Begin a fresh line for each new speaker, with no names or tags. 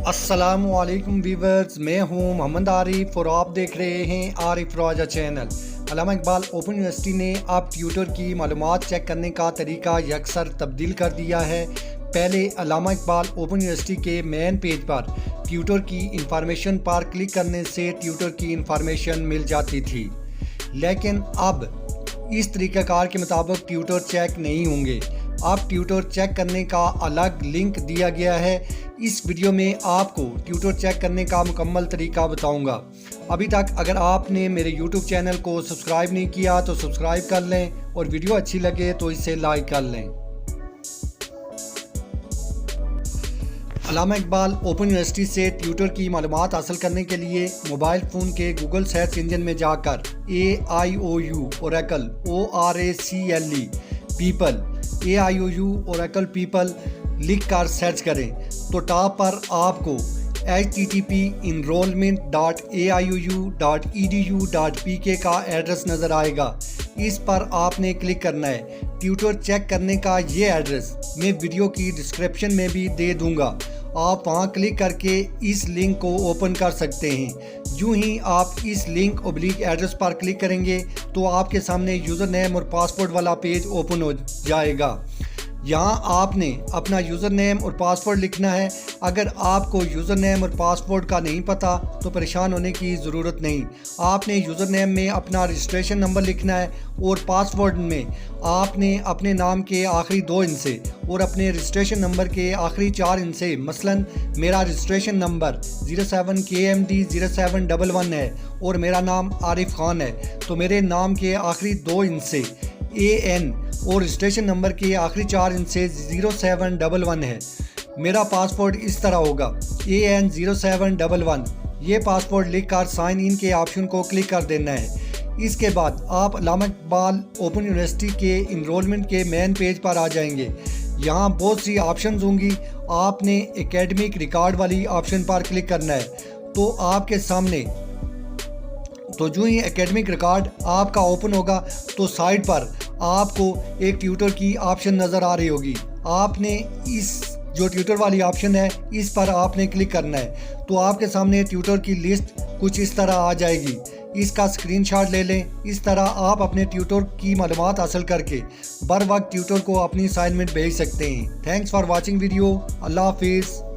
अस्सलामुअलैकुम वीवर्स, मैं हूं मोहम्मद आरिफ और आप देख रहे हैं आरिफ रॉजा चैनल। अल्लामा इकबाल ओपन यूनिवर्सिटी ने अब ट्यूटर की मालूमात चेक करने का तरीका यकसर तब्दील कर दिया है। पहले अल्लामा इकबाल ओपन यूनिवर्सिटी के मेन पेज पर ट्यूटर की इंफॉर्मेशन पर क्लिक करने से ट्यूटर की इंफॉर्मेशन मिल जाती थी, लेकिन अब इस तरीक़ाकार के मुताबिक ट्यूटर चेक नहीं होंगे। अब ट्यूटर चेक करने का अलग लिंक दिया गया है। इस वीडियो में आपको ट्यूटर चेक करने का मुकम्मल तरीका बताऊंगा। अभी तक अगर आपने मेरे YouTube चैनल को सब्सक्राइब नहीं किया तो सब्सक्राइब कर लें और वीडियो अच्छी लगे तो इसे लाइक कर लें। अल्लामा इकबाल ओपन यूनिवर्सिटी से ट्यूटर की मालूमात हासिल करने के लिए मोबाइल फ़ोन के गूगल सर्च इंजन में जाकर AIOU Oracle ORACLE people AIOU Oracle people लिख कर सर्च करें तो टॉप पर आपको http://enrollment.aiou.edu.pk का एड्रेस नज़र आएगा। इस पर आपने क्लिक करना है। ट्यूटर चेक करने का ये एड्रेस मैं वीडियो की डिस्क्रिप्शन में भी दे दूंगा। आप वहां क्लिक करके इस लिंक को ओपन कर सकते हैं। यूं ही आप इस लिंक ओब्लिक एड्रेस पर क्लिक करेंगे तो आपके सामने यूज़र नेम और पासवर्ड वाला पेज ओपन हो जाएगा। यहाँ आपने अपना यूज़र नेम और पासवर्ड लिखना है। अगर आपको यूज़र नेम और पासवर्ड का नहीं पता तो परेशान होने की ज़रूरत नहीं। आपने यूज़र नेम में अपना रजिस्ट्रेशन नंबर लिखना है और पासवर्ड में आपने अपने नाम के आखिरी 2 हिस्से और अपने रजिस्ट्रेशन नंबर के आखिरी 4 हिस्से, मसलन मेरा रजिस्ट्रेशन नंबर 07KMD0711 है और मेरा नाम आरिफ खान है तो मेरे नाम के आखिरी 2 हिस्से AN और रजिस्ट्रेशन नंबर के आखिरी 4 हिस्से 0711 है। मेरा पासवर्ड इस तरह होगा AN 0711। ये पासवर्ड लिखकर साइन इन के ऑप्शन को क्लिक कर देना है। इसके बाद आप अल्लामा इकबाल ओपन यूनिवर्सिटी के इनरोलमेंट के मेन पेज पर आ जाएंगे। यहाँ बहुत सी ऑप्शंस होंगी। आपने एकेडमिक रिकॉर्ड वाली ऑप्शन पर क्लिक करना है तो आपके सामने तो जो ही एकेडमिक रिकॉर्ड आपका ओपन होगा तो साइड पर आपको एक ट्यूटर की ऑप्शन नज़र आ रही होगी। आपने इस जो ट्यूटर वाली ऑप्शन है इस पर आपने क्लिक करना है तो आपके सामने ट्यूटर की लिस्ट कुछ इस तरह आ जाएगी। इसका स्क्रीनशॉट ले लें। इस तरह आप अपने ट्यूटर की मालूमात हासिल करके बर वक्त ट्यूटर को अपनी असाइनमेंट भेज सकते हैं। Thanks for watching video. अल्लाह हाफिज़।